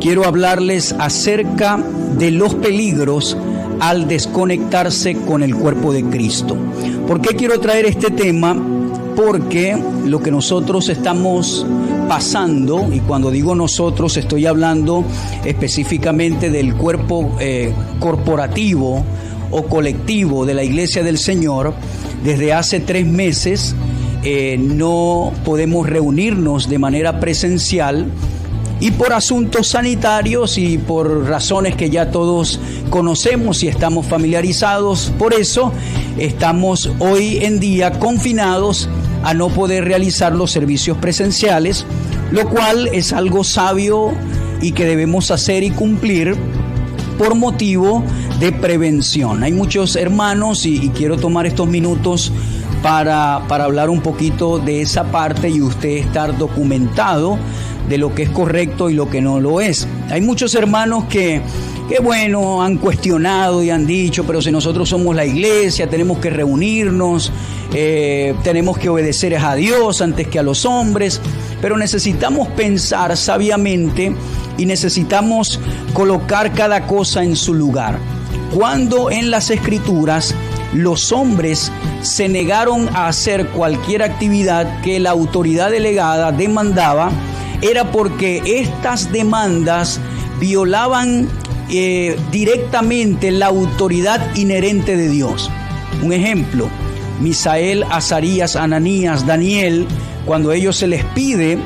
quiero hablarles acerca de los peligros al desconectarse con el cuerpo de Cristo. ¿Por qué quiero traer este tema? Porque lo que nosotros estamos pasando, y cuando digo nosotros estoy hablando específicamente del cuerpo corporativo o colectivo de la Iglesia del Señor, desde hace 3 meses no podemos reunirnos de manera presencial, y por asuntos sanitarios y por razones que ya todos conocemos y estamos familiarizados, por eso estamos hoy en día confinados a no poder realizar los servicios presenciales, lo cual es algo sabio y que debemos hacer y cumplir por motivo de prevención. Hay muchos hermanos y quiero tomar estos minutos para hablar un poquito de esa parte y usted estar documentado de lo que es correcto y lo que no lo es. Hay muchos hermanos que bueno, han cuestionado y han dicho, pero si nosotros somos la iglesia, tenemos que reunirnos, tenemos que obedecer a Dios antes que a los hombres, pero necesitamos pensar sabiamente y necesitamos colocar cada cosa en su lugar. Cuando en las Escrituras los hombres se negaron a hacer cualquier actividad que la autoridad delegada demandaba, era porque estas demandas violaban directamente la autoridad inherente de Dios. Un ejemplo, Misael, Azarías, Ananías, Daniel, cuando a ellos se les pide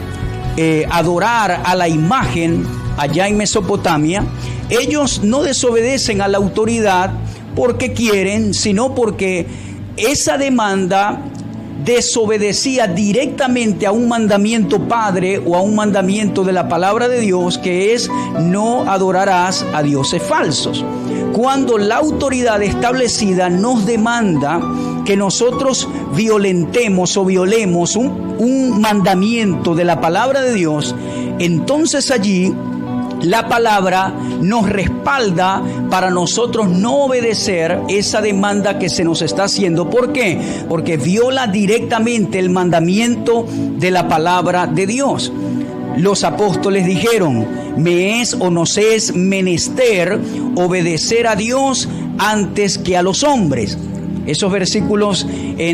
adorar a la imagen allá en Mesopotamia, ellos no desobedecen a la autoridad porque quieren, sino porque esa demanda desobedecía directamente a un mandamiento padre o a un mandamiento de la palabra de Dios, que es: no adorarás a dioses falsos. Cuando la autoridad establecida nos demanda que nosotros violentemos o violemos un mandamiento de la palabra de Dios, entonces allí la palabra nos respalda para nosotros no obedecer esa demanda que se nos está haciendo. ¿Por qué? Porque viola directamente el mandamiento de la palabra de Dios. Los apóstoles dijeron: me es o nos es menester obedecer a Dios antes que a los hombres. Esos versículos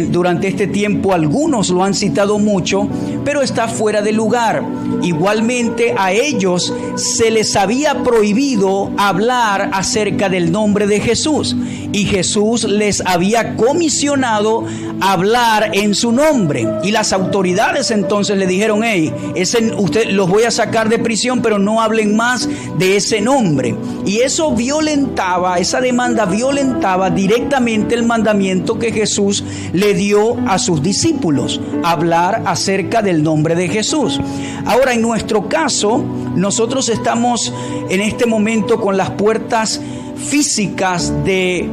durante este tiempo algunos lo han citado mucho, pero está fuera de lugar. Igualmente a ellos se les había prohibido hablar acerca del nombre de Jesús, y Jesús les había comisionado hablar en su nombre, y las autoridades entonces le dijeron: usted los voy a sacar de prisión, pero no hablen más de ese nombre. Y eso esa demanda violentaba directamente el mandamiento que Jesús le dio a sus discípulos: hablar acerca del nombre de Jesús. Ahora, en nuestro caso, nosotros estamos en este momento con las puertas físicas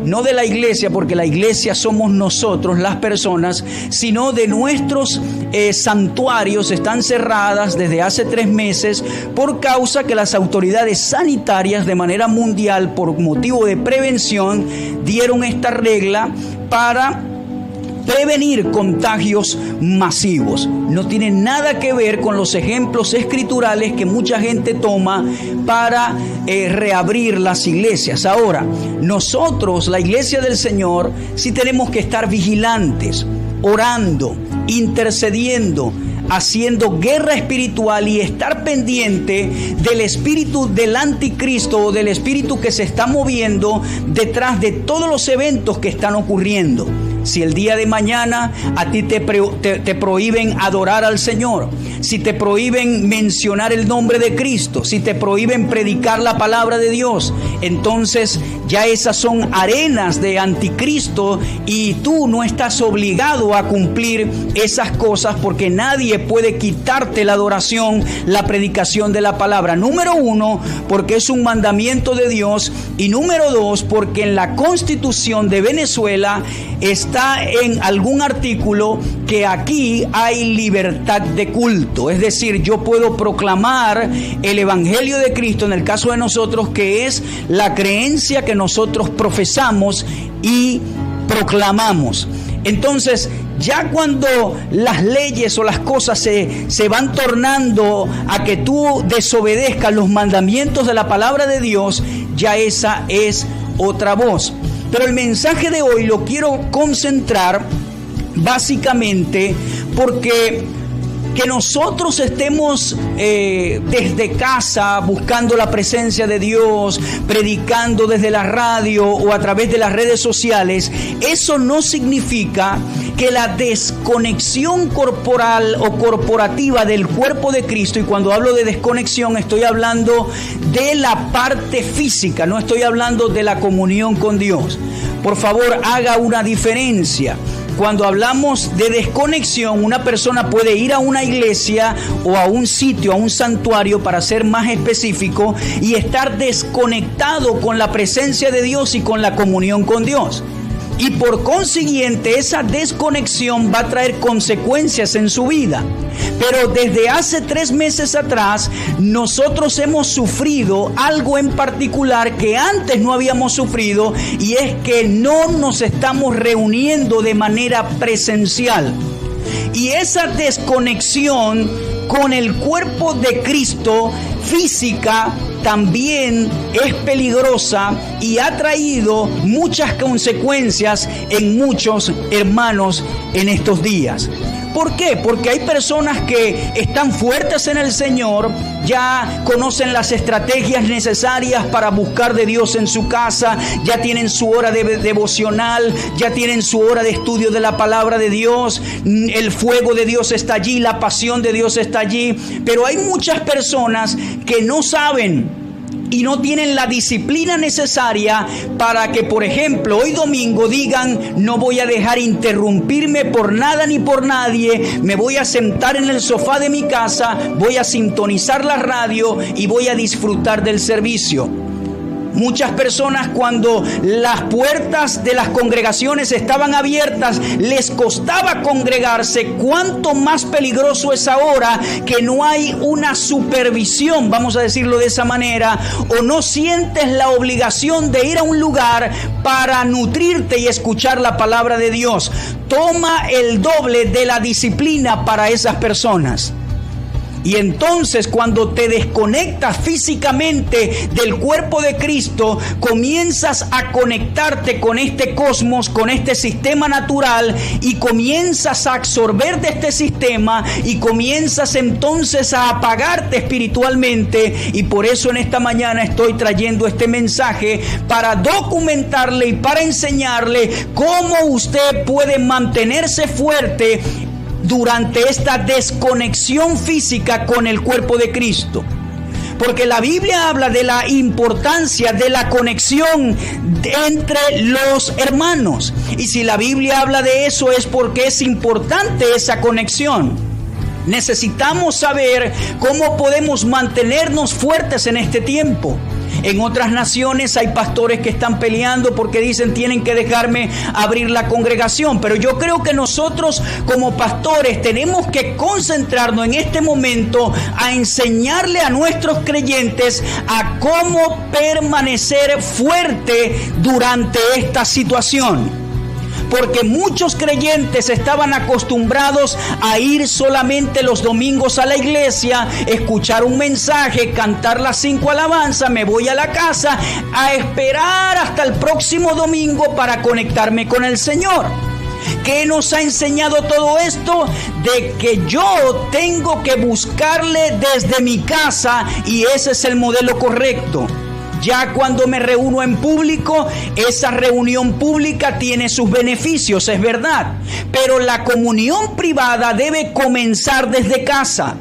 no de la iglesia, porque la iglesia somos nosotros, las personas, sino de nuestros santuarios están cerradas desde hace 3 meses por causa que las autoridades sanitarias de manera mundial, por motivo de prevención, dieron esta regla para prevenir contagios masivos. No tiene nada que ver con los ejemplos escriturales que mucha gente toma para reabrir las iglesias. Ahora, nosotros, la iglesia del Señor, sí tenemos que estar vigilantes, orando, intercediendo, haciendo guerra espiritual y estar pendiente del espíritu del anticristo o del espíritu que se está moviendo detrás de todos los eventos que están ocurriendo. Si el día de mañana a ti te prohíben adorar al Señor, si te prohíben mencionar el nombre de Cristo, si te prohíben predicar la palabra de Dios, entonces ya esas son arenas de anticristo y tú no estás obligado a cumplir esas cosas, porque nadie puede quitarte la adoración, la predicación de la palabra. Número 1, porque es un mandamiento de Dios, y número 2, porque en la Constitución de Venezuela está en algún artículo que aquí hay libertad de culto. Es decir, yo puedo proclamar el evangelio de Cristo, en el caso de nosotros, que es la creencia que nosotros profesamos y proclamamos. Entonces, ya cuando las leyes o las cosas se van tornando a que tú desobedezcas los mandamientos de la palabra de Dios, ya esa es otra voz. Pero el mensaje de hoy lo quiero concentrar básicamente porque que nosotros estemos desde casa buscando la presencia de Dios, predicando desde la radio o a través de las redes sociales, eso no significa que la desconexión corporal o corporativa del cuerpo de Cristo, y cuando hablo de desconexión estoy hablando de la parte física, no estoy hablando de la comunión con Dios. Por favor, haga una diferencia. Cuando hablamos de desconexión, una persona puede ir a una iglesia o a un sitio, a un santuario, para ser más específico, y estar desconectado con la presencia de Dios y con la comunión con Dios. Y por consiguiente, esa desconexión va a traer consecuencias en su vida. Pero desde hace 3 meses atrás, nosotros hemos sufrido algo en particular que antes no habíamos sufrido, y es que no nos estamos reuniendo de manera presencial. Y esa desconexión con el cuerpo de Cristo física también es peligrosa y ha traído muchas consecuencias en muchos hermanos en estos días. ¿Por qué? Porque hay personas que están fuertes en el Señor, ya conocen las estrategias necesarias para buscar de Dios en su casa, ya tienen su hora de devocional, ya tienen su hora de estudio de la palabra de Dios, el fuego de Dios está allí, la pasión de Dios está allí, pero hay muchas personas que no saben y no tienen la disciplina necesaria para que, por ejemplo, hoy domingo digan: no voy a dejar interrumpirme por nada ni por nadie, me voy a sentar en el sofá de mi casa, voy a sintonizar la radio y voy a disfrutar del servicio. Muchas personas, cuando las puertas de las congregaciones estaban abiertas, les costaba congregarse. Cuánto más peligroso es ahora que no hay una supervisión, vamos a decirlo de esa manera, o no sientes la obligación de ir a un lugar para nutrirte y escuchar la palabra de Dios. Toma el doble de la disciplina para esas personas. Y entonces, cuando te desconectas físicamente del cuerpo de Cristo, comienzas a conectarte con este cosmos, con este sistema natural, y comienzas a absorber de este sistema y comienzas entonces a apagarte espiritualmente. Y por eso en esta mañana estoy trayendo este mensaje para documentarle y para enseñarle cómo usted puede mantenerse fuerte durante esta desconexión física con el cuerpo de Cristo. Porque la Biblia habla de la importancia de la conexión entre los hermanos. Y si la Biblia habla de eso, es porque es importante esa conexión. Necesitamos saber cómo podemos mantenernos fuertes en este tiempo. En otras naciones hay pastores que están peleando porque dicen: tienen que dejarme abrir la congregación. Pero yo creo que nosotros como pastores tenemos que concentrarnos en este momento a enseñarle a nuestros creyentes a cómo permanecer fuerte durante esta situación. Porque muchos creyentes estaban acostumbrados a ir solamente los domingos a la iglesia, escuchar un mensaje, cantar las 5 alabanzas, me voy a la casa a esperar hasta el próximo domingo para conectarme con el Señor. ¿Qué nos ha enseñado todo esto? De que yo tengo que buscarle desde mi casa, y ese es el modelo correcto. Ya cuando me reúno en público, esa reunión pública tiene sus beneficios, es verdad. Pero la comunión privada debe comenzar desde casa.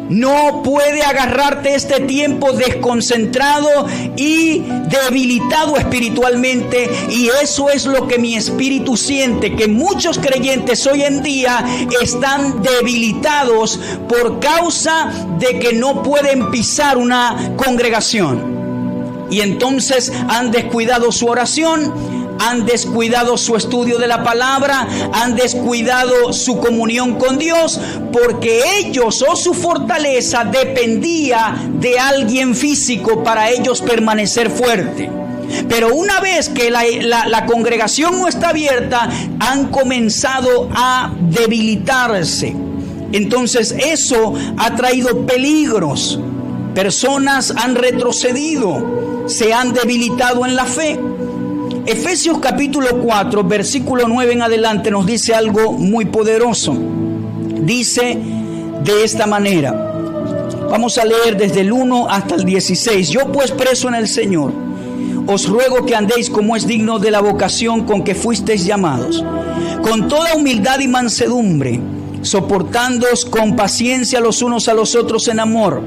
No puede agarrarte este tiempo desconcentrado y debilitado espiritualmente. Y eso es lo que mi espíritu siente, que muchos creyentes hoy en día están debilitados por causa de que no pueden pisar una congregación. Y entonces han descuidado su oración, han descuidado su estudio de la palabra, han descuidado su comunión con Dios, porque ellos o su fortaleza dependía de alguien físico para ellos permanecer fuerte. Pero una vez que la congregación no está abierta, han comenzado a debilitarse. Entonces eso ha traído peligros. Personas han retrocedido, se han debilitado en la fe. Efesios capítulo 4, versículo 9 en adelante nos dice algo muy poderoso. Dice de esta manera. Vamos a leer desde el 1 hasta el 16. Yo pues, preso en el Señor, os ruego que andéis como es digno de la vocación con que fuisteis llamados, con toda humildad y mansedumbre, soportándoos con paciencia los unos a los otros en amor,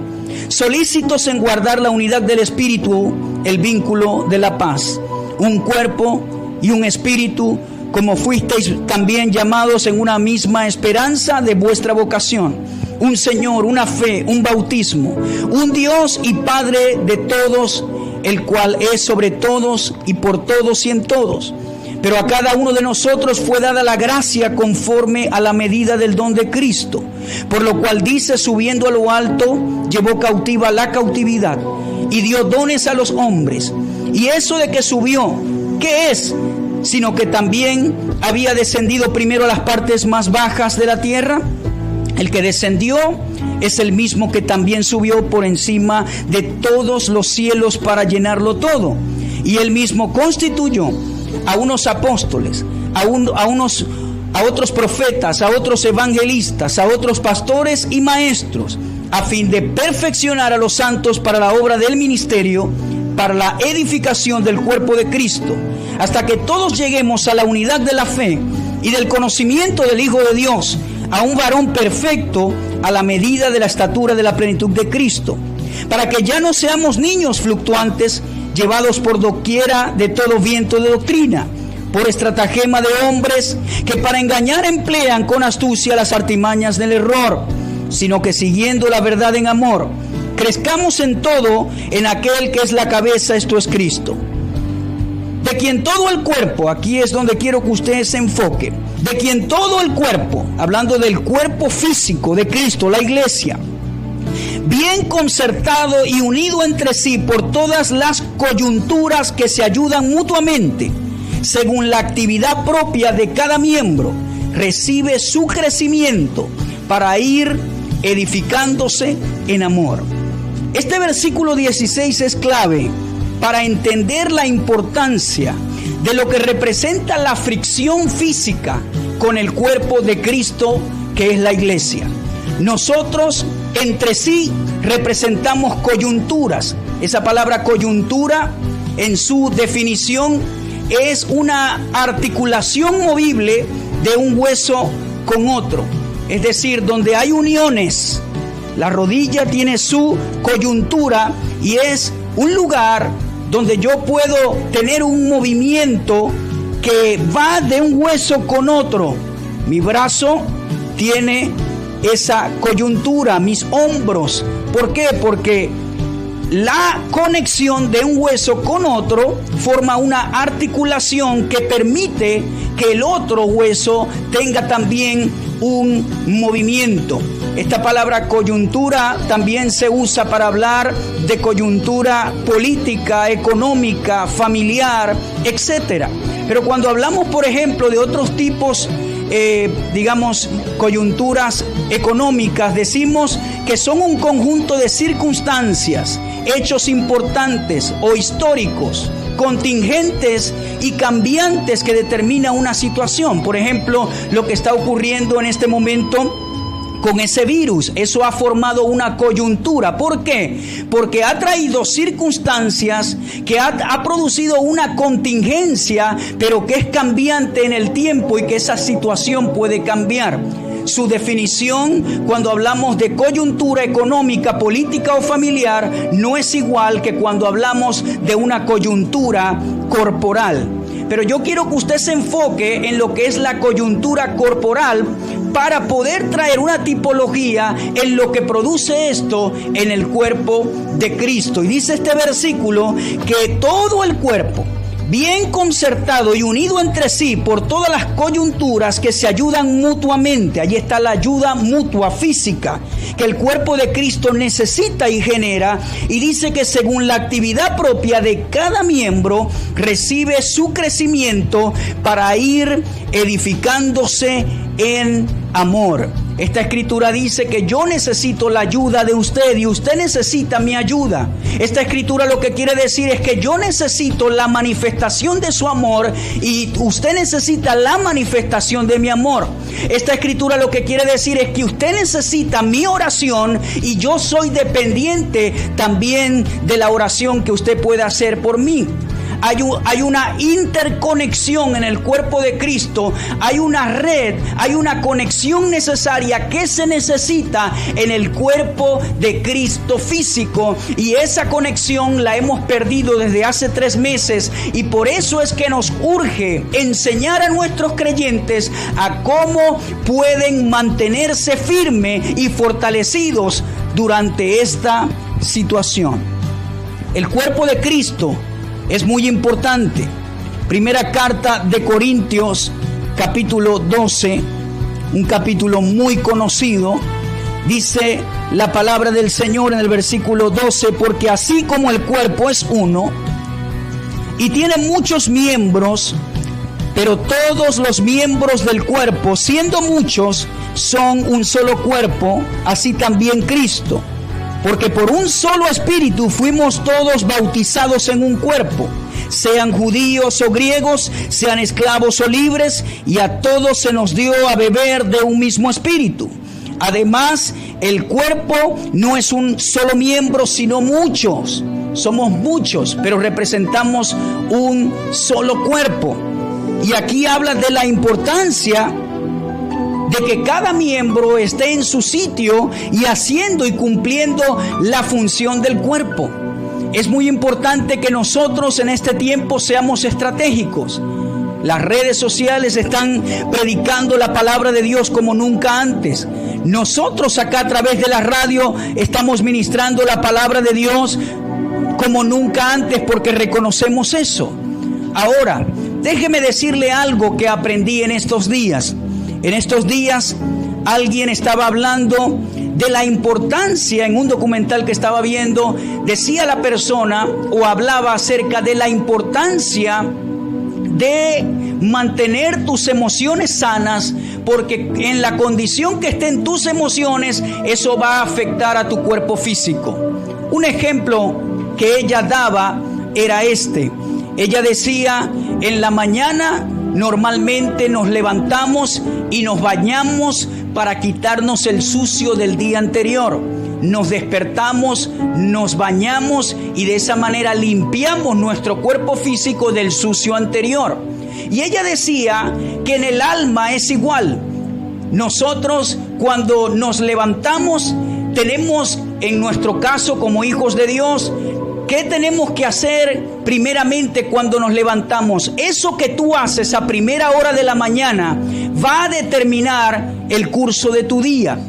solícitos en guardar la unidad del Espíritu, el vínculo de la paz, un cuerpo y un espíritu, como fuisteis también llamados en una misma esperanza de vuestra vocación, un Señor, una fe, un bautismo, un Dios y Padre de todos, el cual es sobre todos y por todos y en todos. Pero a cada uno de nosotros fue dada la gracia conforme a la medida del don de Cristo, por lo cual dice, subiendo a lo alto, llevó cautiva la cautividad y dio dones a los hombres. Y eso de que subió, ¿qué es? Sino que también había descendido primero a las partes más bajas de la tierra. El que descendió es el mismo que también subió por encima de todos los cielos para llenarlo todo. Y él mismo constituyó a unos apóstoles, a otros profetas, a otros evangelistas, a otros pastores y maestros, a fin de perfeccionar a los santos para la obra del ministerio, para la edificación del cuerpo de Cristo, hasta que todos lleguemos a la unidad de la fe y del conocimiento del Hijo de Dios, a un varón perfecto, a la medida de la estatura de la plenitud de Cristo, para que ya no seamos niños fluctuantes, llevados por doquiera de todo viento de doctrina, por estratagema de hombres que para engañar emplean con astucia las artimañas del error, sino que siguiendo la verdad en amor, crezcamos en todo en aquel que es la cabeza, esto es Cristo, de quien todo el cuerpo, aquí es donde quiero que usted se enfoque, de quien todo el cuerpo, hablando del cuerpo físico de Cristo, la iglesia, bien concertado y unido entre sí por todas las coyunturas que se ayudan mutuamente, según la actividad propia de cada miembro, recibe su crecimiento para ir edificándose en amor. Este versículo 16 es clave para entender la importancia de lo que representa la fricción física con el cuerpo de Cristo, que es la iglesia. Nosotros entre sí representamos coyunturas. Esa palabra coyuntura, en su definición, es una articulación movible de un hueso con otro. Es decir, donde hay uniones, la rodilla tiene su coyuntura y es un lugar donde yo puedo tener un movimiento que va de un hueso con otro. Mi brazo tiene esa coyuntura, mis hombros. ¿Por qué? Porque la conexión de un hueso con otro forma una articulación que permite que el otro hueso tenga también un movimiento. Esta palabra coyuntura también se usa para hablar de coyuntura política, económica, familiar, etc. Pero cuando hablamos, por ejemplo, de otros tipos, coyunturas económicas, decimos que son un conjunto de circunstancias, hechos importantes o históricos, contingentes y cambiantes que determina una situación. Por ejemplo, lo que está ocurriendo en este momento con ese virus, eso ha formado una coyuntura. ¿Por qué? Porque ha traído circunstancias que ha producido una contingencia, pero que es cambiante en el tiempo y que esa situación puede cambiar. Su definición, cuando hablamos de coyuntura económica, política o familiar, no es igual que cuando hablamos de una coyuntura corporal. Pero yo quiero que usted se enfoque en lo que es la coyuntura corporal para poder traer una tipología en lo que produce esto en el cuerpo de Cristo. Y dice este versículo que todo el cuerpo, bien concertado y unido entre sí por todas las coyunturas que se ayudan mutuamente. Allí está la ayuda mutua física que el cuerpo de Cristo necesita y genera, y dice que según la actividad propia de cada miembro recibe su crecimiento para ir edificándose en amor. Esta escritura dice que yo necesito la ayuda de usted y usted necesita mi ayuda. Esta escritura lo que quiere decir es que yo necesito la manifestación de su amor y usted necesita la manifestación de mi amor. Esta escritura lo que quiere decir es que usted necesita mi oración y yo soy dependiente también de la oración que usted pueda hacer por mí. Hay una interconexión en el cuerpo de Cristo, hay una red, hay una conexión necesaria que se necesita en el cuerpo de Cristo físico, y esa conexión la hemos perdido desde hace 3 meses, y por eso es que nos urge enseñar a nuestros creyentes a cómo pueden mantenerse firmes y fortalecidos durante esta situación. El cuerpo de Cristo es muy importante. Primera carta de Corintios, capítulo 12, un capítulo muy conocido. Dice la palabra del Señor en el versículo 12: porque así como el cuerpo es uno y tiene muchos miembros, pero todos los miembros del cuerpo, siendo muchos, son un solo cuerpo, así también Cristo. Porque por un solo espíritu fuimos todos bautizados en un cuerpo, sean judíos o griegos, sean esclavos o libres, y a todos se nos dio a beber de un mismo espíritu. Además, el cuerpo no es un solo miembro, sino muchos. Somos muchos, pero representamos un solo cuerpo. Y aquí habla de la importancia de que cada miembro esté en su sitio y haciendo y cumpliendo la función del cuerpo. Es muy importante que nosotros en este tiempo seamos estratégicos. Las redes sociales están predicando la palabra de Dios como nunca antes. Nosotros acá a través de la radio estamos ministrando la palabra de Dios como nunca antes, porque reconocemos eso. Ahora, déjeme decirle algo que aprendí en estos días. En estos días alguien estaba hablando de la importancia, en un documental que estaba viendo, decía la persona o hablaba acerca de la importancia de mantener tus emociones sanas, porque en la condición que estén tus emociones, eso va a afectar a tu cuerpo físico. Un ejemplo que ella daba era este. Ella decía: en la mañana normalmente nos levantamos y nos bañamos para quitarnos el sucio del día anterior. Nos despertamos, nos bañamos y de esa manera limpiamos nuestro cuerpo físico del sucio anterior. Y ella decía que en el alma es igual. Nosotros cuando nos levantamos tenemos, en nuestro caso como hijos de Dios, ¿qué tenemos que hacer primeramente cuando nos levantamos? Eso que tú haces a primera hora de la mañana va a determinar el curso de tu día.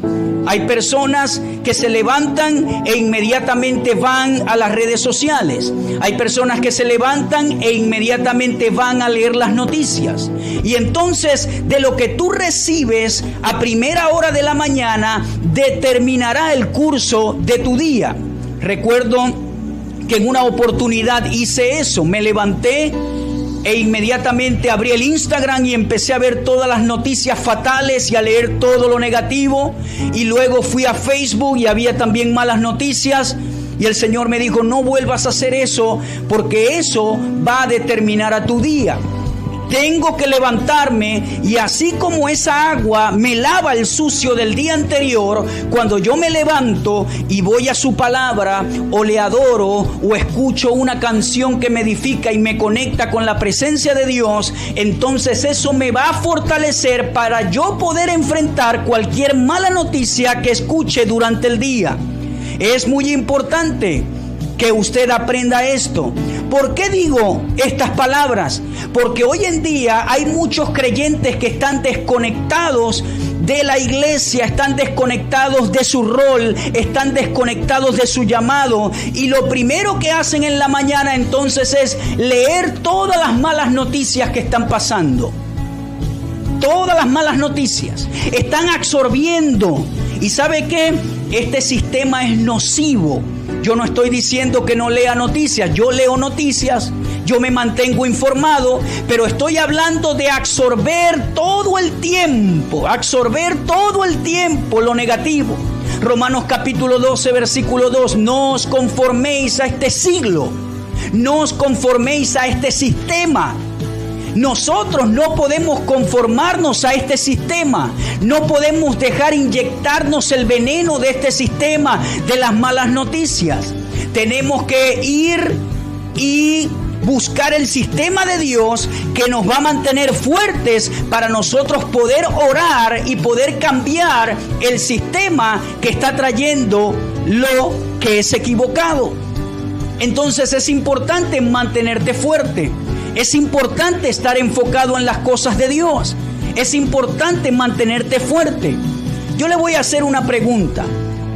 Hay personas que se levantan e inmediatamente van a las redes sociales. Hay personas que se levantan e inmediatamente van a leer las noticias. Y entonces, de lo que tú recibes a primera hora de la mañana determinará el curso de tu día. Recuerdo que en una oportunidad hice eso. Me levanté e inmediatamente abrí el Instagram y empecé a ver todas las noticias fatales y a leer todo lo negativo. Y luego fui a Facebook y había también malas noticias. Y el Señor me dijo: no vuelvas a hacer eso, porque eso va a determinar a tu día. Tengo que levantarme, y así como esa agua me lava el sucio del día anterior, cuando yo me levanto y voy a su palabra, o le adoro, o escucho una canción que me edifica y me conecta con la presencia de Dios, entonces eso me va a fortalecer para yo poder enfrentar cualquier mala noticia que escuche durante el día. Es muy importante que usted aprenda esto. ¿Por qué digo estas palabras? Porque hoy en día hay muchos creyentes que están desconectados de la iglesia, están desconectados de su rol, están desconectados de su llamado, y lo primero que hacen en la mañana entonces es leer todas las malas noticias que están pasando. Todas las malas noticias están absorbiendo. ¿Y sabe qué? Este sistema es nocivo. Yo no estoy diciendo que no lea noticias, yo leo noticias, yo me mantengo informado, pero estoy hablando de absorber todo el tiempo lo negativo. Romanos capítulo 12, versículo 2, no os conforméis a este siglo, no os conforméis a este sistema. Nosotros no podemos conformarnos a este sistema, no podemos dejar inyectarnos el veneno de este sistema de las malas noticias. Tenemos que ir y buscar el sistema de Dios que nos va a mantener fuertes para nosotros poder orar y poder cambiar el sistema que está trayendo lo que es equivocado. Entonces es importante mantenerte fuerte. Es importante estar enfocado en las cosas de Dios. Es importante mantenerte fuerte. Yo le voy a hacer una pregunta.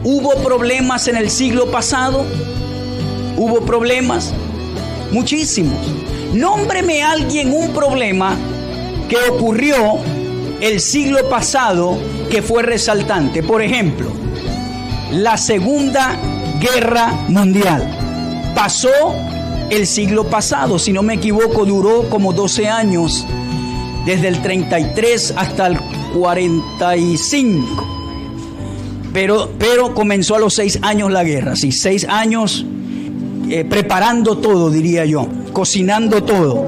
¿Hubo problemas en el siglo pasado? ¿Hubo problemas? Muchísimos. Nómbreme a alguien un problema que ocurrió el siglo pasado que fue resaltante. Por ejemplo, la Segunda Guerra Mundial. Pasó el siglo pasado, si no me equivoco, duró como 12 años, desde el 33 hasta el 45. Pero comenzó a los 6 años la guerra, sí, 6 años preparando todo, diría yo, cocinando todo.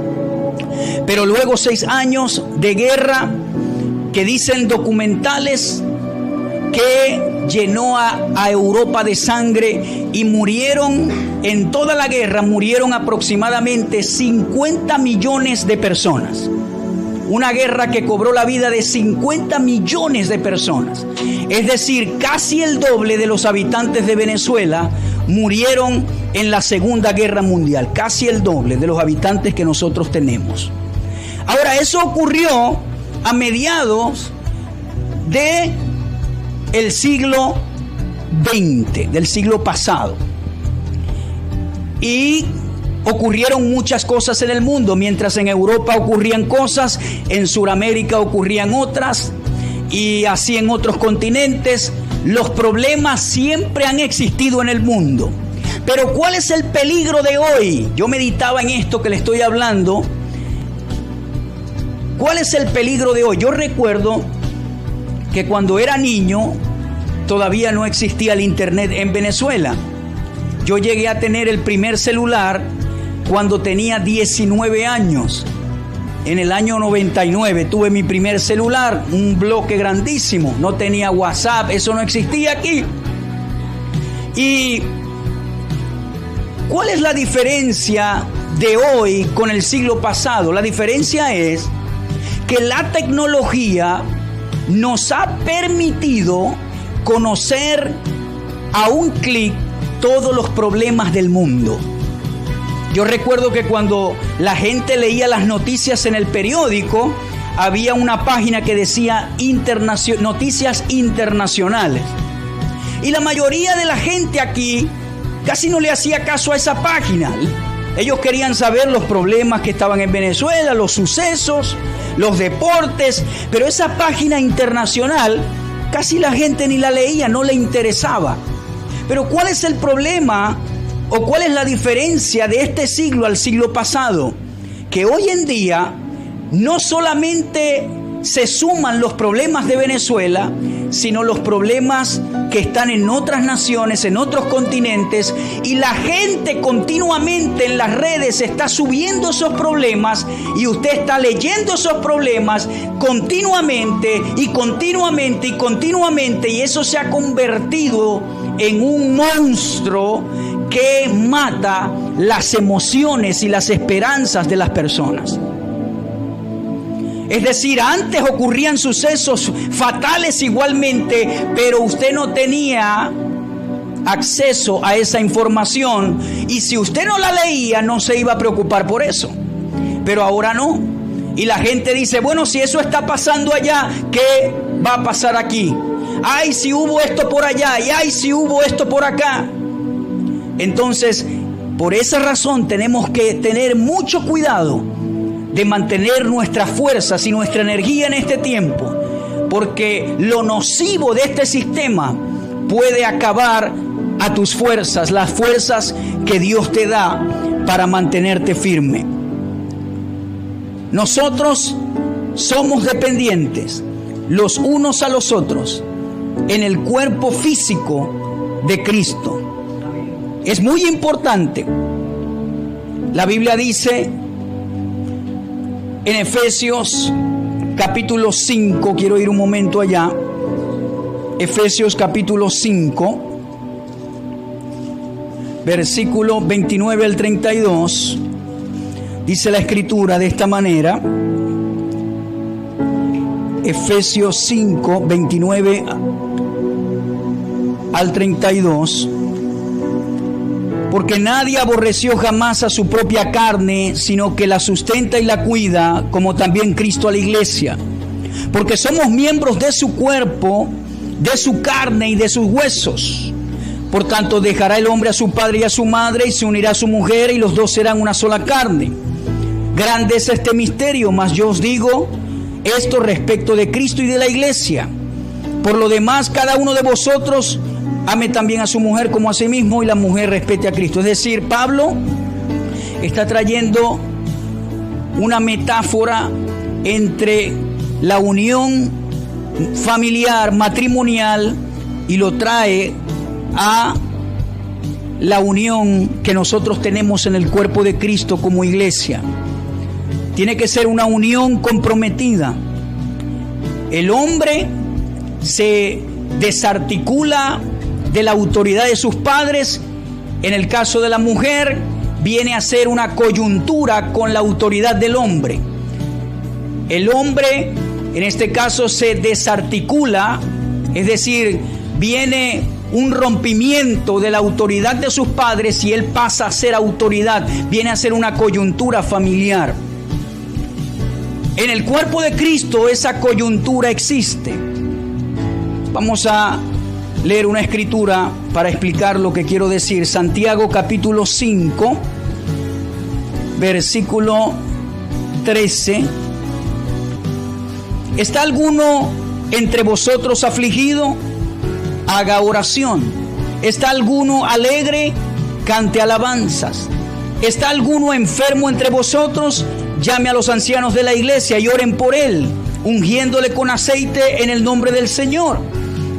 Pero luego 6 años de guerra que dicen documentales que llenó a Europa de sangre y murieron, en toda la guerra murieron aproximadamente 50 millones de personas. Una guerra que cobró la vida de 50 millones de personas. Es decir, casi el doble de los habitantes de Venezuela murieron en la Segunda Guerra Mundial. Casi el doble de los habitantes que nosotros tenemos. Ahora, eso ocurrió a mediados de el siglo XX, del siglo pasado. Y ocurrieron muchas cosas en el mundo. Mientras en Europa ocurrían cosas, en Sudamérica ocurrían otras, y así en otros continentes. Los problemas siempre han existido en el mundo. Pero ¿cuál es el peligro de hoy? Yo meditaba en esto que le estoy hablando. ¿Cuál es el peligro de hoy? Yo recuerdo que cuando era niño todavía no existía el internet en Venezuela. Yo llegué a tener el primer celular cuando tenía 19 años. En el año 99 tuve mi primer celular, un bloque grandísimo. No tenía WhatsApp, eso no existía aquí. ¿Y cuál es la diferencia de hoy con el siglo pasado? La diferencia es que la tecnología nos ha permitido conocer a un clic todos los problemas del mundo. Yo recuerdo que cuando la gente leía las noticias en el periódico, había una página que decía noticias internacionales. Y la mayoría de la gente aquí casi no le hacía caso a esa página. Ellos querían saber los problemas que estaban en Venezuela, los sucesos, los deportes, pero esa página internacional casi la gente ni la leía, no le interesaba. Pero ¿cuál es el problema o cuál es la diferencia de este siglo al siglo pasado? Que hoy en día no solamente se suman los problemas de Venezuela, sino los problemas que están en otras naciones, en otros continentes, y la gente continuamente en las redes está subiendo esos problemas y usted está leyendo esos problemas continuamente y continuamente y continuamente, y eso se ha convertido en un monstruo que mata las emociones y las esperanzas de las personas. Es decir, antes ocurrían sucesos fatales igualmente, pero usted no tenía acceso a esa información, y si usted no la leía no se iba a preocupar por eso. Pero ahora no. Y la gente dice, bueno, si eso está pasando allá, ¿qué va a pasar aquí. Ay, si hubo esto por allá, y ay, si hubo esto por acá. Entonces, por esa razón tenemos que tener mucho cuidado de mantener nuestras fuerzas y nuestra energía en este tiempo, porque lo nocivo de este sistema puede acabar a tus fuerzas, las fuerzas que Dios te da para mantenerte firme. Nosotros somos dependientes los unos a los otros en el cuerpo físico de Cristo. Es muy importante. La Biblia dice en Efesios capítulo 5, quiero ir un momento allá. Efesios capítulo 5, versículo 29 al 32, dice la Escritura de esta manera. Efesios 5, 29 al 32. Porque nadie aborreció jamás a su propia carne, sino que la sustenta y la cuida, como también Cristo a la iglesia. Porque somos miembros de su cuerpo, de su carne y de sus huesos. Por tanto, dejará el hombre a su padre y a su madre, y se unirá a su mujer, y los dos serán una sola carne. Grande es este misterio, mas yo os digo esto respecto de Cristo y de la iglesia. Por lo demás, cada uno de vosotros ame también a su mujer como a sí mismo, y la mujer respete a Cristo. Es decir, Pablo está trayendo una metáfora entre la unión familiar, matrimonial, y lo trae a la unión que nosotros tenemos en el cuerpo de Cristo como iglesia. Tiene que ser una unión comprometida. El hombre se desarticula de la autoridad de sus padres. En el caso de la mujer, viene a ser una coyuntura con la autoridad del hombre. El hombre, en este caso, se desarticula, es decir, viene un rompimiento de la autoridad de sus padres y él pasa a ser autoridad, viene a ser una coyuntura familiar. En el cuerpo de Cristo esa coyuntura existe. Vamos a leer una escritura para explicar lo que quiero decir. Santiago capítulo 5, versículo 13. ¿Está alguno entre vosotros afligido? Haga oración. ¿Está alguno alegre? Cante alabanzas. ¿Está alguno enfermo entre vosotros? Llame a los ancianos de la iglesia y oren por él, ungiéndole con aceite en el nombre del Señor.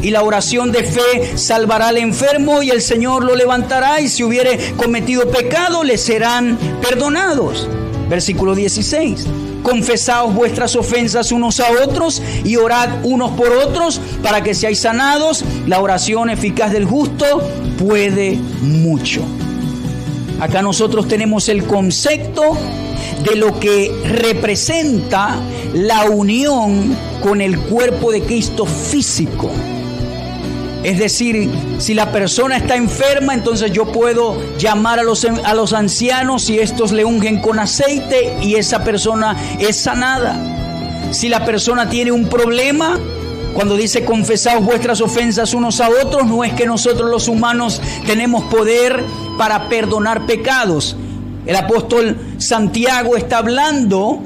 Y la oración de fe salvará al enfermo, y el Señor lo levantará, y si hubiere cometido pecado, le serán perdonados. Versículo 16. Confesaos vuestras ofensas unos a otros y orad unos por otros para que seáis sanados. La oración eficaz del justo puede mucho. Acá nosotros tenemos el concepto de lo que representa la unión con el cuerpo de Cristo físico. Es decir, si la persona está enferma, entonces yo puedo llamar a los ancianos y estos le ungen con aceite y esa persona es sanada. Si la persona tiene un problema, cuando dice confesaos vuestras ofensas unos a otros, no es que nosotros los humanos tenemos poder para perdonar pecados. El apóstol Santiago está hablando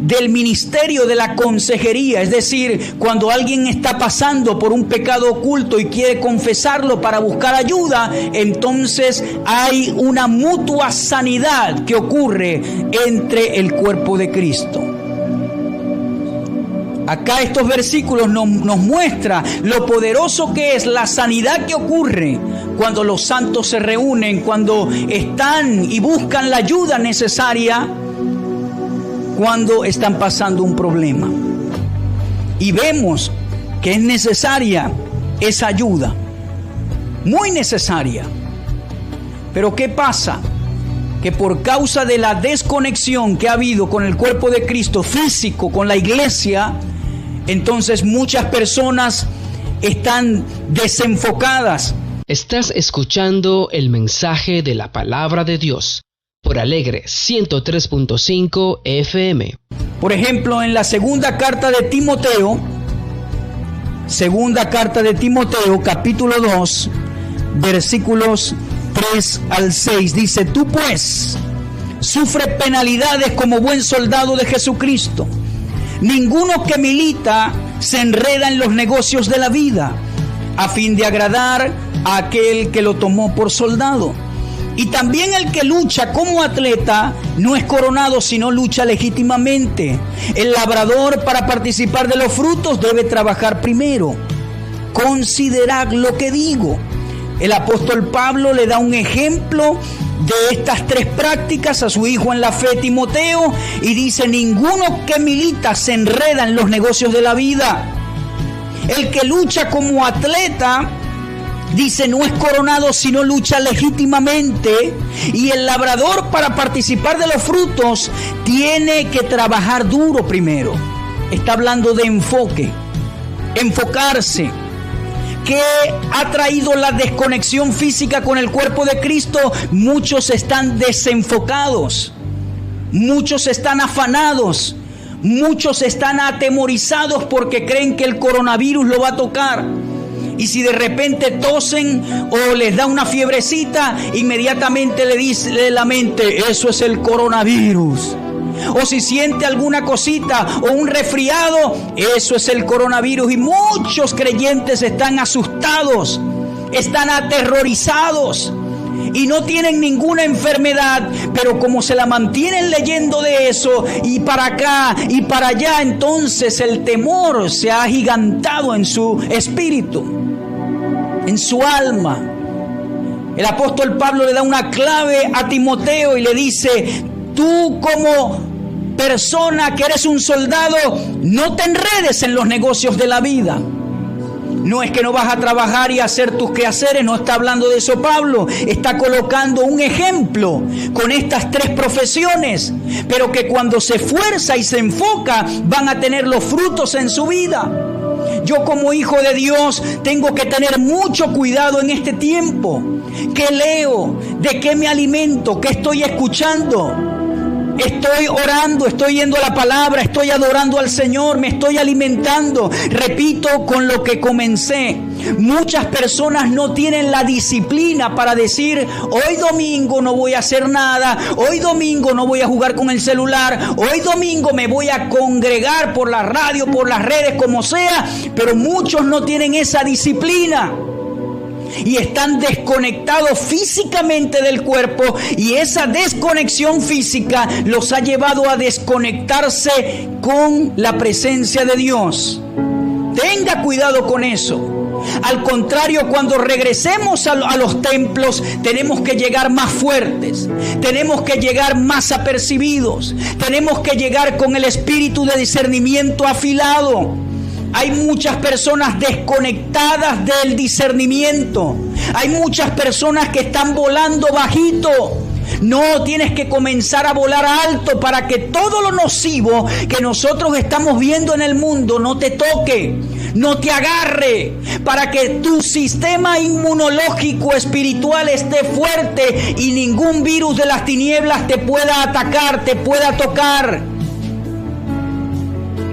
del ministerio de la consejería, es decir, cuando alguien está pasando por un pecado oculto y quiere confesarlo para buscar ayuda, entonces hay una mutua sanidad que ocurre entre el cuerpo de Cristo. Acá estos versículos nos muestran lo poderoso que es la sanidad que ocurre cuando los santos se reúnen, cuando están y buscan la ayuda necesaria cuando están pasando un problema. Y vemos que es necesaria esa ayuda, muy necesaria. Pero ¿qué pasa? Que por causa de la desconexión que ha habido con el cuerpo de Cristo físico, con la iglesia, entonces muchas personas están desenfocadas. Estás escuchando el mensaje de la palabra de Dios por Alegre 103.5 FM. Por ejemplo, en la segunda carta de Timoteo, Segunda carta de Timoteo, capítulo 2, versículos 3 al 6. Dice: tú pues sufre penalidades como buen soldado de Jesucristo. Ninguno que milita se enreda en los negocios de la vida, a fin de agradar a aquel que lo tomó por soldado. Y también el que lucha como atleta no es coronado, sino lucha legítimamente. El labrador, para participar de los frutos, debe trabajar primero. Considerad lo que digo. El apóstol Pablo le da un ejemplo de estas tres prácticas a su hijo en la fe, Timoteo, y dice: ninguno que milita se enreda en los negocios de la vida. El que lucha como atleta, dice, no es coronado, sino lucha legítimamente. Y el labrador, para participar de los frutos, tiene que trabajar duro primero. Está hablando de enfoque, enfocarse. ¿Qué ha traído la desconexión física con el cuerpo de Cristo? Muchos están desenfocados, muchos están afanados, muchos están atemorizados porque creen que el coronavirus lo va a tocar. Y si de repente tosen o les da una fiebrecita, inmediatamente le dice la mente: eso es el coronavirus. O si siente alguna cosita o un resfriado, eso es el coronavirus. Y muchos creyentes están asustados, están aterrorizados y no tienen ninguna enfermedad, pero como se la mantienen leyendo de eso y para acá y para allá, entonces el temor se ha agigantado en su espíritu, en su alma. El apóstol Pablo le da una clave a Timoteo y le dice: tú como persona que eres un soldado, no te enredes en los negocios de la vida. No es que no vas a trabajar y hacer tus quehaceres, no está hablando de eso Pablo. Está colocando un ejemplo con estas tres profesiones, pero que cuando se esfuerza y se enfoca, van a tener los frutos en su vida. Yo como hijo de Dios tengo que tener mucho cuidado en este tiempo. ¿Qué leo? ¿De qué me alimento? ¿Qué estoy escuchando? Estoy orando, estoy yendo a la palabra, estoy adorando al Señor, me estoy alimentando. Repito con lo que comencé. Muchas personas no tienen la disciplina para decir: hoy domingo no voy a hacer nada, hoy domingo no voy a jugar con el celular, hoy domingo me voy a congregar por la radio, por las redes, como sea. Pero muchos no tienen esa disciplina y están desconectados físicamente del cuerpo, y esa desconexión física los ha llevado a desconectarse con la presencia de Dios. Tenga cuidado con eso. Al contrario, cuando regresemos a los templos, tenemos que llegar más fuertes, tenemos que llegar más apercibidos, tenemos que llegar con el espíritu de discernimiento afilado. Hay muchas personas desconectadas del discernimiento. Hay muchas personas que están volando bajito. No, tienes que comenzar a volar alto para que todo lo nocivo que nosotros estamos viendo en el mundo no te toque, no te agarre, para que tu sistema inmunológico espiritual esté fuerte y ningún virus de las tinieblas te pueda atacar, te pueda tocar.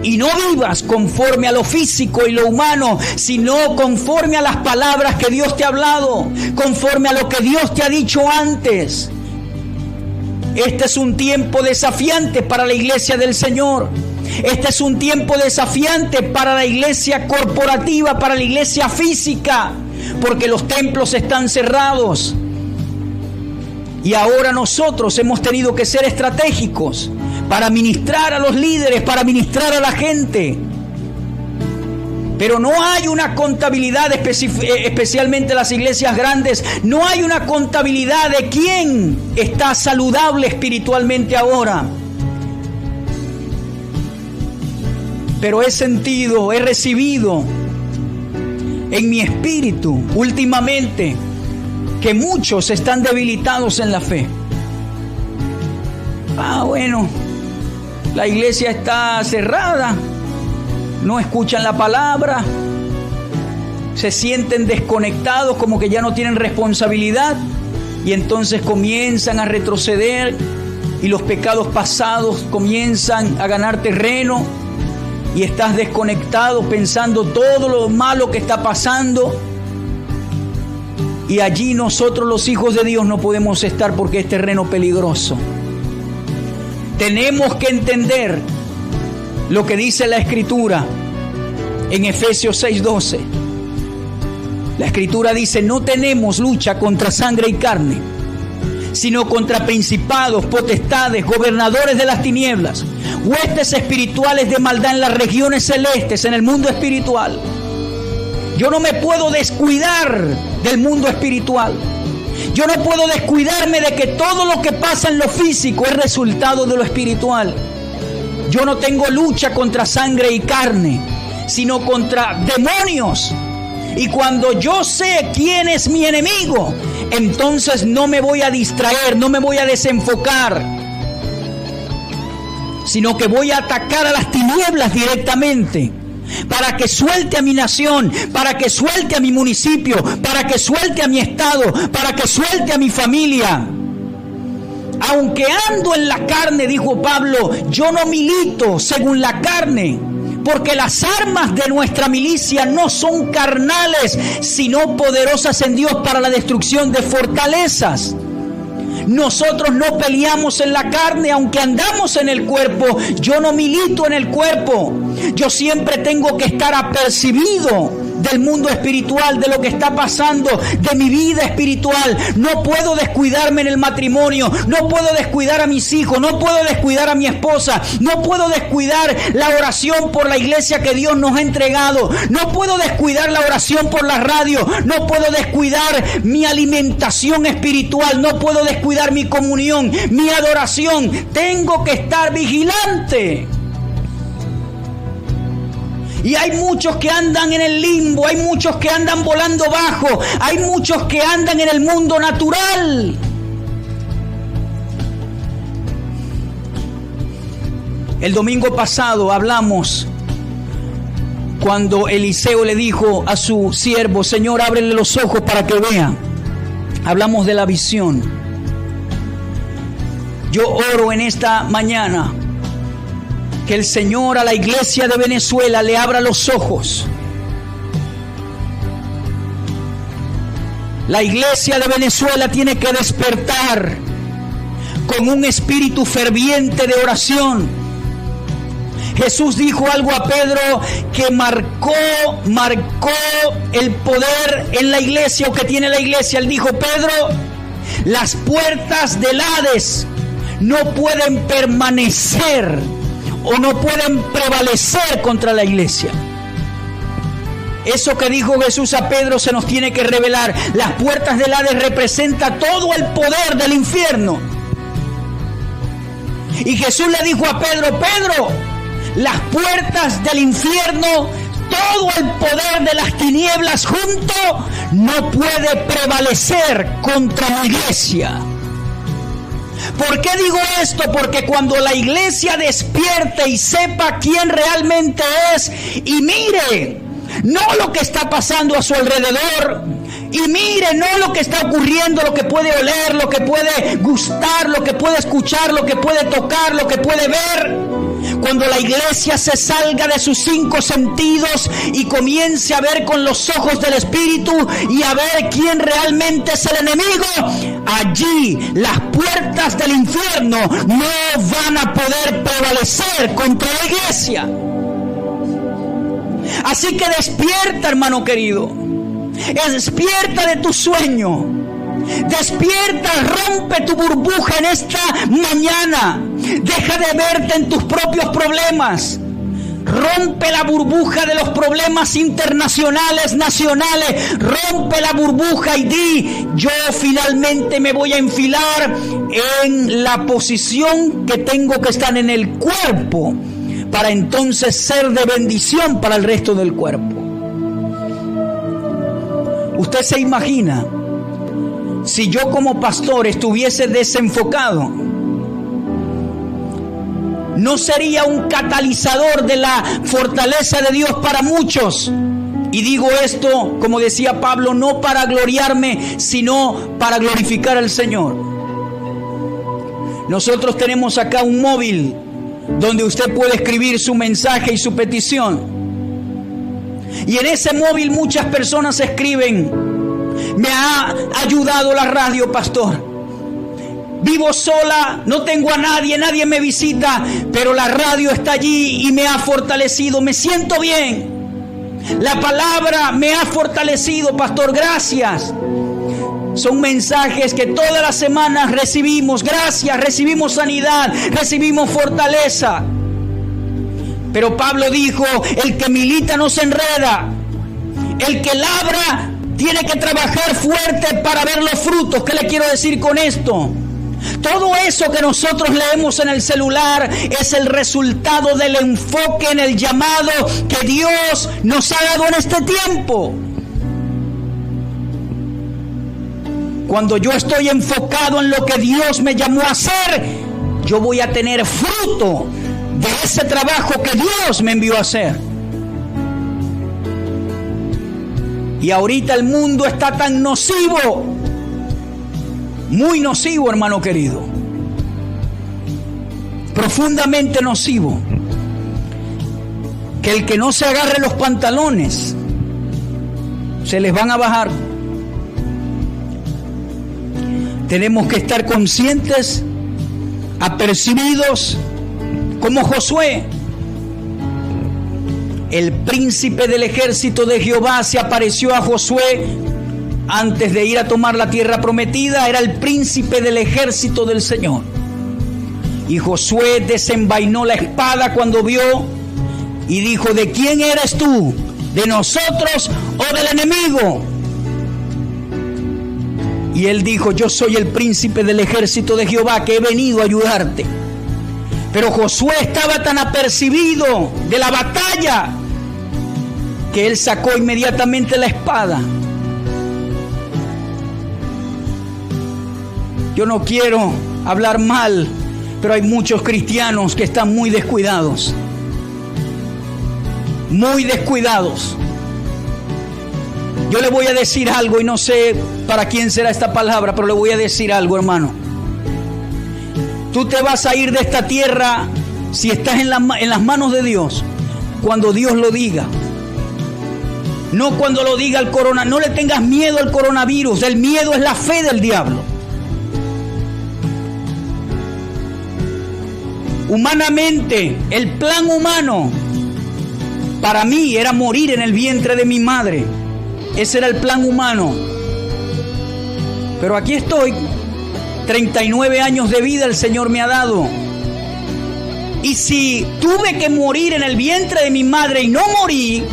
Y no vivas conforme a lo físico y lo humano, sino conforme a las palabras que Dios te ha hablado, conforme a lo que Dios te ha dicho antes. Este es un tiempo desafiante para la iglesia del Señor. Este es un tiempo desafiante para la iglesia corporativa, para la iglesia física, porque los templos están cerrados. Y ahora nosotros hemos tenido que ser estratégicos para ministrar a los líderes, para ministrar a la gente. Pero no hay una contabilidad, especialmente las iglesias grandes, no hay una contabilidad de quién está saludable espiritualmente ahora. Pero he sentido, he recibido en mi espíritu últimamente que muchos están debilitados en la fe. Bueno, la iglesia está cerrada, no escuchan la palabra, se sienten desconectados, como que ya no tienen responsabilidad, y entonces comienzan a retroceder y los pecados pasados comienzan a ganar terreno. y estás desconectado pensando todo lo malo que está pasando. Y allí nosotros los hijos de Dios no podemos estar porque es terreno peligroso. Tenemos que entender lo que dice la Escritura en Efesios 6:12. La Escritura dice: no tenemos lucha contra sangre y carne, sino contra principados, potestades, gobernadores de las tinieblas, huestes espirituales de maldad en las regiones celestes, en el mundo espiritual. Yo no me puedo descuidar del mundo espiritual. Yo no puedo descuidarme de que todo lo que pasa en lo físico es resultado de lo espiritual. Yo no tengo lucha contra sangre y carne, sino contra demonios. Y cuando yo sé quién es mi enemigo, entonces no me voy a distraer, no me voy a desenfocar, sino que voy a atacar a las tinieblas directamente, para que suelte a mi nación, para que suelte a mi municipio, para que suelte a mi estado, para que suelte a mi familia. Aunque ando en la carne, dijo Pablo, yo no milito según la carne, porque las armas de nuestra milicia no son carnales, sino poderosas en Dios para la destrucción de fortalezas. Nosotros no peleamos en la carne, aunque andamos en el cuerpo. Yo no milito en el cuerpo. Yo siempre tengo que estar apercibido del mundo espiritual, de lo que está pasando, de mi vida espiritual. No puedo descuidarme en el matrimonio, no puedo descuidar a mis hijos, no puedo descuidar a mi esposa, no puedo descuidar la oración por la iglesia que Dios nos ha entregado, no puedo descuidar la oración por la radio, no puedo descuidar mi alimentación espiritual, no puedo descuidar mi comunión, mi adoración. Tengo que estar vigilante. Y hay muchos que andan en el limbo, hay muchos que andan volando bajo, hay muchos que andan en el mundo natural. El domingo pasado hablamos cuando Eliseo le dijo a su siervo: Señor, ábrele los ojos para que vea. Hablamos de la visión. Yo oro en esta mañana que el Señor a la iglesia de Venezuela le abra los ojos. La iglesia de Venezuela tiene que despertar con un espíritu ferviente de oración. Jesús dijo algo a Pedro que marcó el poder en la iglesia, o que tiene la iglesia. Él dijo: Pedro, las puertas del Hades no pueden permanecer o no pueden prevalecer contra la iglesia. Eso que dijo Jesús a Pedro se nos tiene que revelar. Las puertas del Hades representan todo el poder del infierno. Y Jesús le dijo a Pedro: Pedro, las puertas del infierno, todo el poder de las tinieblas junto, no puede prevalecer contra la iglesia. ¿Por qué digo esto? Porque cuando la iglesia despierte y sepa quién realmente es, y mire no lo que está pasando a su alrededor, y mire no lo que está ocurriendo, lo que puede oler, lo que puede gustar, lo que puede escuchar, lo que puede tocar, lo que puede ver. Cuando la iglesia se salga de sus 5 sentidos y comience a ver con los ojos del Espíritu y a ver quién realmente es el enemigo, allí las puertas del infierno no van a poder prevalecer contra la iglesia. Así que despierta, hermano querido. Despierta de tu sueño. Despierta, rompe tu burbuja en esta mañana. Deja de verte en tus propios problemas. Rompe la burbuja de los problemas internacionales, nacionales. Rompe la burbuja y di: yo finalmente me voy a enfilar en la posición que tengo que estar en el cuerpo, para entonces ser de bendición para el resto del cuerpo. Usted se imagina si yo como pastor estuviese desenfocado. No sería un catalizador de la fortaleza de Dios para muchos. Y digo esto, como decía Pablo, no para gloriarme, sino para glorificar al Señor. Nosotros tenemos acá un móvil donde usted puede escribir su mensaje y su petición. Y en ese móvil muchas personas escriben: me ha ayudado la radio, pastor. Vivo sola, no tengo a nadie, nadie me visita, pero la radio está allí y me ha fortalecido, me siento bien. La palabra me ha fortalecido, pastor, gracias. Son mensajes que todas las semanas recibimos. Gracias, recibimos sanidad, recibimos fortaleza. Pero Pablo dijo: el que milita no se enreda. El que labra tiene que trabajar fuerte para ver los frutos. ¿Qué le quiero decir con esto? Todo eso que nosotros leemos en el celular es el resultado del enfoque en el llamado que Dios nos ha dado en este tiempo. Cuando yo estoy enfocado en lo que Dios me llamó a hacer, yo voy a tener fruto de ese trabajo que Dios me envió a hacer. Y ahorita el mundo está tan nocivo, muy nocivo, hermano querido, profundamente nocivo, que el que no se agarre los pantalones se les van a bajar. Tenemos que estar conscientes, apercibidos, como Josué. El príncipe del ejército de Jehová se apareció a Josué antes de ir a tomar la tierra prometida. Era el príncipe del ejército del Señor. Y Josué desenvainó la espada cuando vio y dijo: ¿de quién eres tú? ¿De nosotros o del enemigo? Y él dijo: yo soy el príncipe del ejército de Jehová, que he venido a ayudarte. Pero Josué estaba tan apercibido de la batalla que él sacó inmediatamente la espada. Yo no quiero hablar mal, pero hay muchos cristianos que están muy descuidados. Muy descuidados. Yo le voy a decir algo y no sé para quién será esta palabra, pero le voy a decir algo, hermano. Tú te vas a ir de esta tierra, si estás en las manos de Dios, cuando Dios lo diga. No cuando lo diga el coronavirus. No le tengas miedo al coronavirus. El miedo es la fe del diablo. Humanamente, el plan humano para mí era morir en el vientre de mi madre. Ese era el plan humano. Pero aquí estoy. 39 años de vida el Señor me ha dado. Y si tuve que morir en el vientre de mi madre y no morí,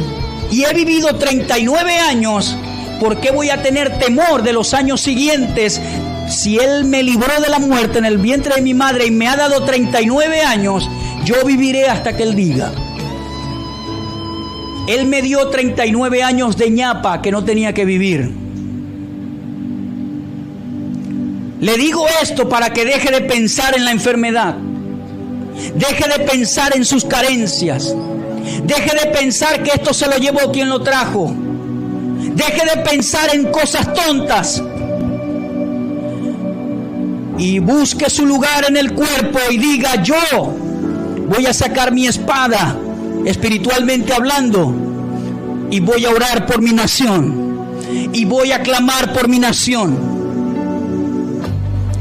y he vivido 39 años, ¿por qué voy a tener temor de los años siguientes? Si Él me libró de la muerte en el vientre de mi madre y me ha dado 39 años, yo viviré hasta que Él diga. Él me dio 39 años de ñapa que no tenía que vivir. Le digo esto para que deje de pensar en la enfermedad. Deje de pensar en sus carencias. Deje de pensar que esto se lo llevó quien lo trajo. Deje de pensar en cosas tontas. Y busque su lugar en el cuerpo y diga: yo voy a sacar mi espada, espiritualmente hablando, y voy a orar por mi nación. Y voy a clamar por mi nación.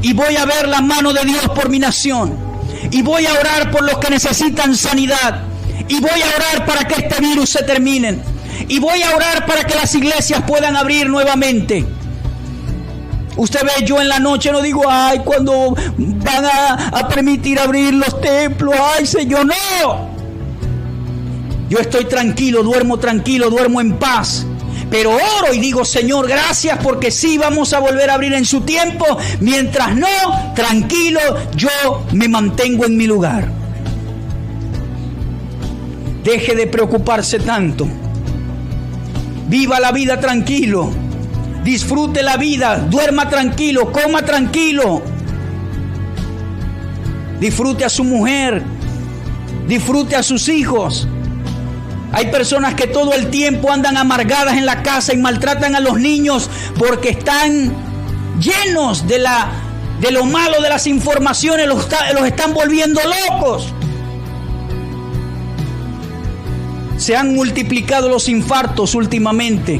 Y voy a ver la mano de Dios por mi nación. Y voy a orar por los que necesitan sanidad. Y voy a orar para que este virus se termine. Y voy a orar para que las iglesias puedan abrir nuevamente. Usted ve, yo en la noche no digo: ay, cuando van a permitir abrir los templos, ay, Señor, no. Yo estoy tranquilo, duermo en paz. Pero oro y digo: Señor, gracias, porque sí vamos a volver a abrir en su tiempo. Mientras no, tranquilo, yo me mantengo en mi lugar. Deje de preocuparse tanto. Viva la vida tranquilo. Disfrute la vida. Duerma tranquilo. Coma tranquilo. Disfrute a su mujer. Disfrute a sus hijos. Hay personas que todo el tiempo andan amargadas en la casa y maltratan a los niños porque están llenos de lo malo de las informaciones, los están volviendo locos. Se han multiplicado los infartos últimamente.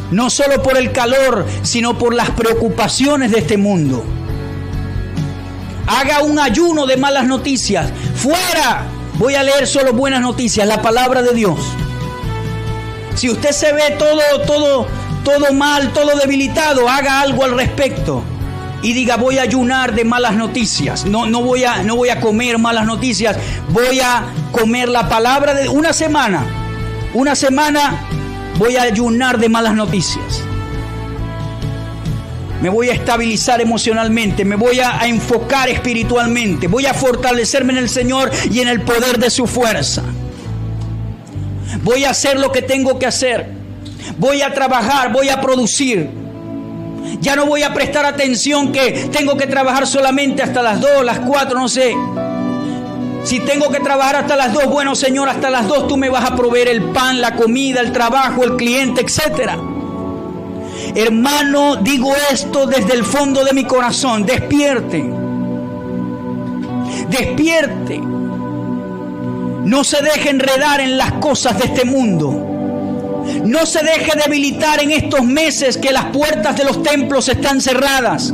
No solo por el calor, sino por las preocupaciones de este mundo. Haga un ayuno de malas noticias. ¡Fuera! Voy a leer solo buenas noticias, la palabra de Dios. Si usted se ve todo mal, todo debilitado, haga algo al respecto. Y diga, voy a ayunar de malas noticias. No voy a comer malas noticias. Voy a comer la palabra de una semana. Una semana voy a ayunar de malas noticias. Me voy a estabilizar emocionalmente. Me voy a enfocar espiritualmente. Voy a fortalecerme en el Señor y en el poder de su fuerza. Voy a hacer lo que tengo que hacer. Voy a trabajar, voy a producir. Ya no voy a prestar atención que tengo que trabajar solamente hasta las 2, las 4, no sé. Si tengo que trabajar hasta las 2, bueno, Señor, hasta las 2 tú me vas a proveer el pan, la comida, el trabajo, el cliente, etcétera. Hermano, digo esto desde el fondo de mi corazón. Despierte. Despierte. No se deje enredar en las cosas de este mundo. No se deje debilitar en estos meses que las puertas de los templos están cerradas.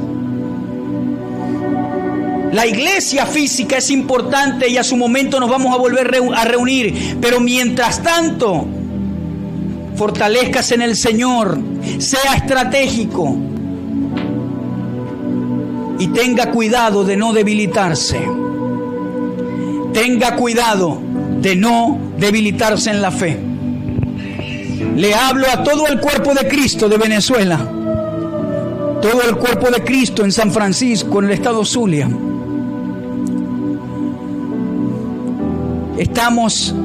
La iglesia física es importante y a su momento nos vamos a volver a reunir. Pero mientras tanto, fortalézcase en el Señor, sea estratégico y tenga cuidado de no debilitarse. Tenga cuidado de no debilitarse en la fe. Le hablo a todo el cuerpo de Cristo de Venezuela, todo el cuerpo de Cristo en San Francisco, en el estado Zulia. Estamos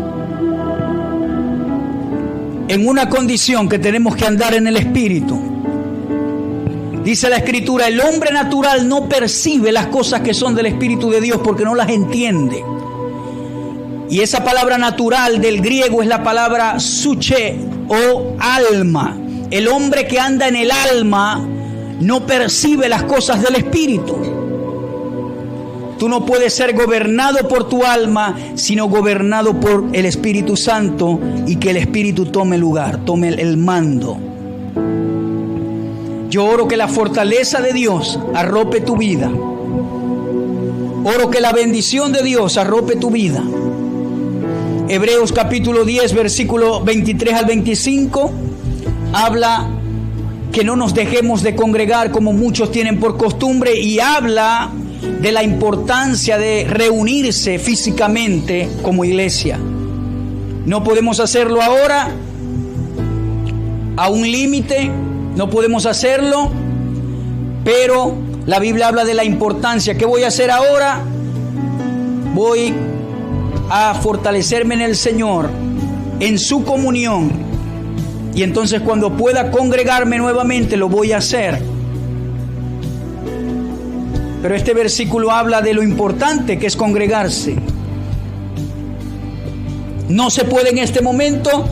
en una condición que tenemos que andar en el Espíritu. Dice la Escritura, el hombre natural no percibe las cosas que son del Espíritu de Dios porque no las entiende. Y esa palabra natural del griego es la palabra suche o alma. El hombre que anda en el alma no percibe las cosas del Espíritu. Tú no puedes ser gobernado por tu alma, sino gobernado por el Espíritu Santo, y que el Espíritu tome lugar, tome el mando. Yo oro que la fortaleza de Dios arrope tu vida. Oro que la bendición de Dios arrope tu vida. Hebreos capítulo 10, versículo 23 al 25, habla que no nos dejemos de congregar como muchos tienen por costumbre, y habla de la importancia de reunirse físicamente como iglesia. No podemos hacerlo ahora, a un límite, no podemos hacerlo, pero la Biblia habla de la importancia. ¿Qué voy a hacer ahora? Voy a fortalecerme en el Señor, en su comunión, y entonces cuando pueda congregarme nuevamente lo voy a hacer. Pero este versículo habla de lo importante que es congregarse. No se puede en este momento.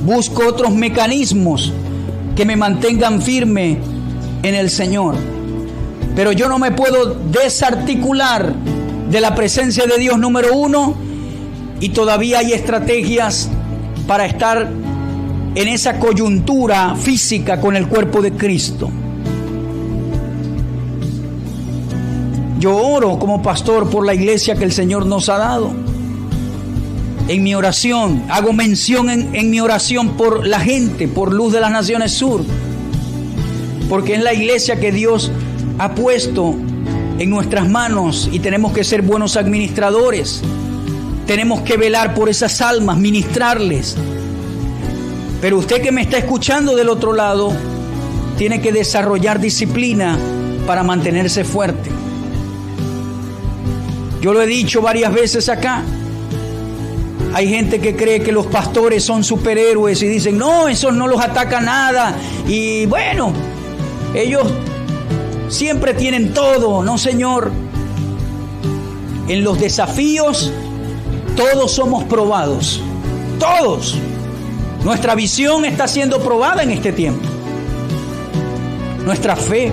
Busco otros mecanismos que me mantengan firme en el Señor. Pero yo no me puedo desarticular de la presencia de Dios, número uno. Y todavía hay estrategias para estar en esa coyuntura física con el cuerpo de Cristo. Yo oro como pastor por la iglesia que el Señor nos ha dado. En mi oración, hago mención en mi oración por la gente, por Luz de las Naciones Sur, porque es la iglesia que Dios ha puesto en nuestras manos y tenemos que ser buenos administradores. Tenemos que velar por esas almas, ministrarles. Pero usted que me está escuchando del otro lado, tiene que desarrollar disciplina para mantenerse fuerte. Yo lo he dicho varias veces acá. Hay gente que cree que los pastores son superhéroes y dicen, no, esos no los ataca nada. Y bueno, ellos siempre tienen todo. No, Señor. En los desafíos, todos somos probados. Todos. Nuestra visión está siendo probada en este tiempo. Nuestra fe,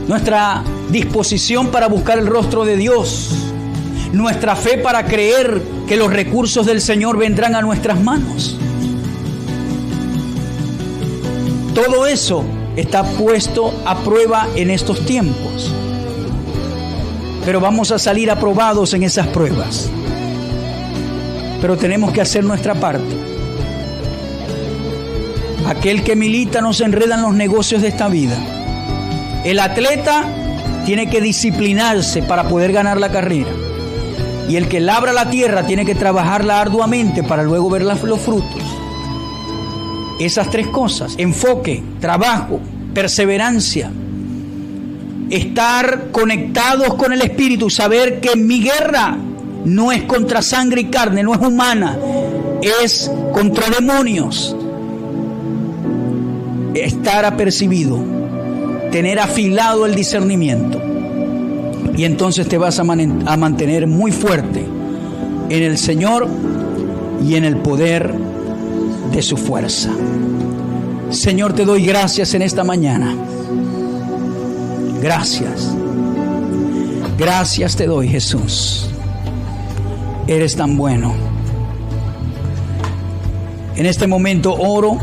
nuestra disposición para buscar el rostro de Dios, nuestra fe para creer que los recursos del Señor vendrán a nuestras manos. Todo eso está puesto a prueba en estos tiempos. Pero vamos a salir aprobados en esas pruebas. Pero tenemos que hacer nuestra parte. Aquel que milita no se enreda en los negocios de esta vida. El atleta tiene que disciplinarse para poder ganar la carrera. Y el que labra la tierra tiene que trabajarla arduamente para luego ver los frutos. Esas tres cosas: enfoque, trabajo, perseverancia. Estar conectados con el Espíritu, saber que mi guerra no es contra sangre y carne, no es humana, es contra demonios. Estar apercibido, tener afilado el discernimiento, y entonces te vas a mantener muy fuerte en el Señor y en el poder de su fuerza. Señor, te doy gracias en esta mañana. Gracias. Gracias te doy, Jesús. Eres tan bueno. En este momento oro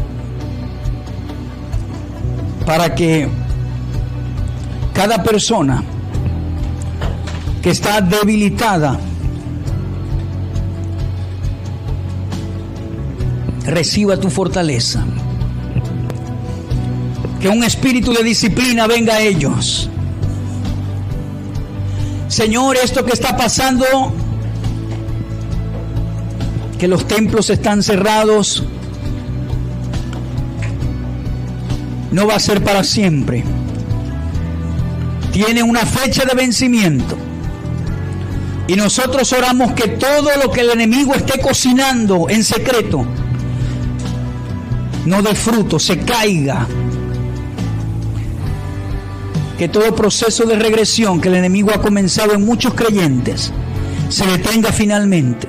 para que cada persona que está debilitada reciba tu fortaleza. Que un espíritu de disciplina venga a ellos. Señor, esto que está pasando, que los templos están cerrados, no va a ser para siempre. Tiene una fecha de vencimiento. Y nosotros oramos que todo lo que el enemigo esté cocinando en secreto no dé fruto, se caiga. Que todo proceso de regresión que el enemigo ha comenzado en muchos creyentes se detenga finalmente.